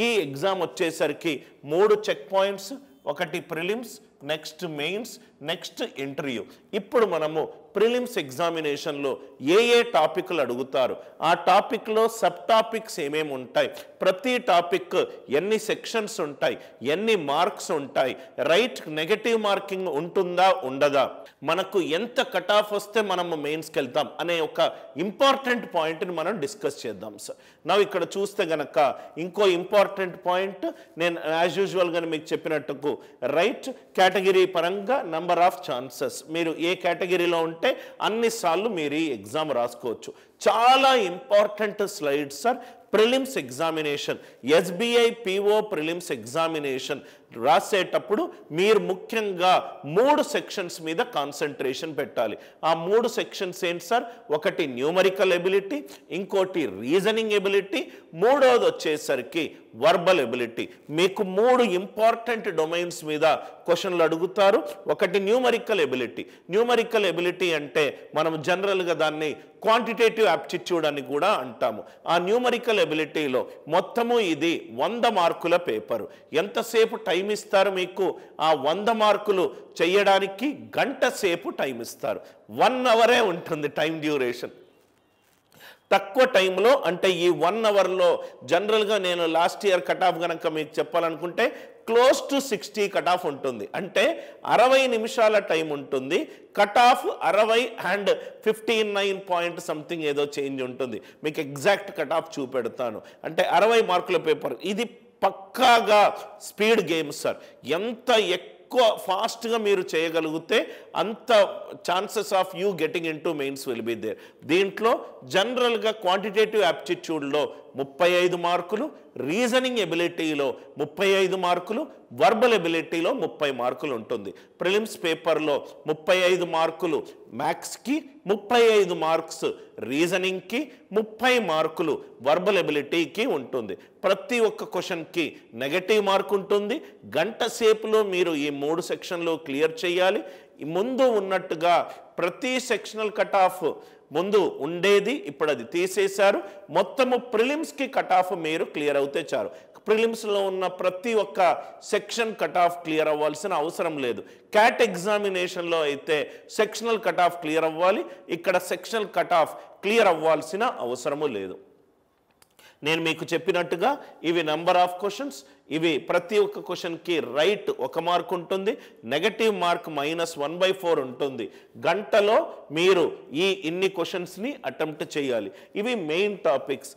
ఈ ఎగ్జామ్ వచ్చేసరికి 3 check points, ఒకటి prelims, next mains, next interview. ఇప్పుడు మనము ప్రిలిమ్స్ ఎగ్జామినేషన్లో ఏ టాపిక్లు అడుగుతారు, ఆ టాపిక్లో సబ్ టాపిక్స్ ఏమేమి ఉంటాయి, ప్రతి టాపిక్ ఎన్ని సెక్షన్స్ ఉంటాయి, ఎన్ని మార్క్స్ ఉంటాయి, రైట్ నెగటివ్ మార్కింగ్ ఉంటుందా ఉండదా, మనకు ఎంత కట్ ఆఫ్ వస్తే మనము మెయిన్స్కి వెళ్తాం అనే ఒక ఇంపార్టెంట్ పాయింట్ని మనం డిస్కస్ చేద్దాం సార్. ನಾವು ఇక్కడ చూస్తే గనక ఇంకో ఇంపార్టెంట్ పాయింట్ నేను యాజ్ యూజువల్గా మీకు చెప్పినట్టుకు రైట్ కేటగిరీ పరంగా నంబర్ ఆఫ్ ఛాన్సెస్, మీరు ఏ కేటగిరీలో ఉంటే అన్నిసార్లు మీరు ఈ ఎగ్జామ్ రాసుకోవచ్చు. చాలా important slide sir. Prelims examination, SBI PO prelims examination రాసేటప్పుడు మీరు ముఖ్యంగా 3 సెక్షన్స్ మీద కాన్సన్ట్రేషన్ పెట్టాలి. ఆ 3 సెక్షన్స్ ఏంటి సార్? ఒకటి న్యూమరికల్ ఎబిలిటీ, ఇంకోటి రీజనింగ్ ఎబిలిటీ, మూడోది వచ్చేసరికి వర్బల్ ఎబిలిటీ. మీకు 3 ఇంపార్టెంట్ డొమైన్స్ మీద క్వశ్చన్లు అడుగుతారు. ఒకటి న్యూమరికల్ ఎబిలిటీ. న్యూమరికల్ ఎబిలిటీ అంటే మనం జనరల్గా దాన్ని క్వాంటిటేటివ్ యాప్టిట్యూడ్ అని కూడా అంటాము. ఆ న్యూమరికల్ ఎబిలిటీలో మొత్తము ఇది 100 మార్కుల పేపరు. ఎంతసేపు టైం ఇస్తారు మీకు? ఆ 100 మార్కులు చేయడానికి గంట సేపు టైం ఇస్తారు. 1 అవరే ఉంటుంది టైం డ్యూరేషన్. తక్కువ టైంలో అంటే ఈ 1 అవర్లో జనరల్గా నేను లాస్ట్ ఇయర్ కట్ ఆఫ్ కనుక మీకు చెప్పాలనుకుంటే క్లోజ్ టు 60 కట్ ఆఫ్ ఉంటుంది. అంటే 60 నిమిషాల టైం ఉంటుంది. Cut off 60 and 59 point something ఏదో చేంజ్ ఉంటుంది. మీకు ఎగ్జాక్ట్ కట్ ఆఫ్ చూపెడతాను. అంటే 60 మార్కుల పేపర్. ఇది పక్కాగా స్పీడ్ గేమ్ సార్. ఎంత ఎక్కువ ఫాస్ట్గా మీరు చేయగలిగితే అంత chances of you getting into mains will be there. దీంట్లో జనరల్గా క్వాంటిటేటివ్ యాప్టిట్యూడ్లో 35 మార్కులు, రీజనింగ్ ఎబిలిటీలో 35 మార్కులు, వర్బల్ ఎబిలిటీలో 30 మార్కులు ఉంటుంది. ప్రిలిమ్స్ పేపర్లో 35 మార్కులు మ్యాథ్స్కి, 35 మార్క్స్ రీజనింగ్కి, 30 మార్కులు వర్బల్ ఎబిలిటీకి ఉంటుంది. ప్రతి ఒక్క క్వశ్చన్కి నెగటివ్ మార్క్ ఉంటుంది. గంట సేపులో మీరు ఈ 3 సెక్షన్లు క్లియర్ చేయాలి. ముందు ఉన్నట్టుగా ప్రతి సెక్షనల్ కట్ ఆఫ్ ముందు ఉండేది, ఇప్పుడు అది తీసేశారు. మొత్తము ప్రిలిమ్స్కి కట్ ఆఫ్ మీరు క్లియర్ అవుతే చాలు. ప్రిలిమ్స్లో ఉన్న ప్రతి ఒక్క సెక్షన్ కట్ ఆఫ్ క్లియర్ అవ్వాల్సిన అవసరం లేదు. క్యాట్ ఎగ్జామినేషన్లో అయితే సెక్షనల్ కట్ ఆఫ్ క్లియర్ అవ్వాలి. ఇక్కడ సెక్షనల్ కట్ ఆఫ్ క్లియర్ అవ్వాల్సిన అవసరము లేదు. నేను మీకు చెప్పినట్టుగా ఇవి నంబర్ ఆఫ్ క్వశ్చన్స్. ఇవి ప్రతి ఒక్క క్వశ్చన్కి రైట్ 1 మార్క్ ఉంటుంది, నెగటివ్ మార్క్ -1/4 ఉంటుంది. గంటలో మీరు ఇన్ని క్వశ్చన్స్ని అటెంప్ట్ చేయాలి. ఇవి మెయిన్ టాపిక్స్.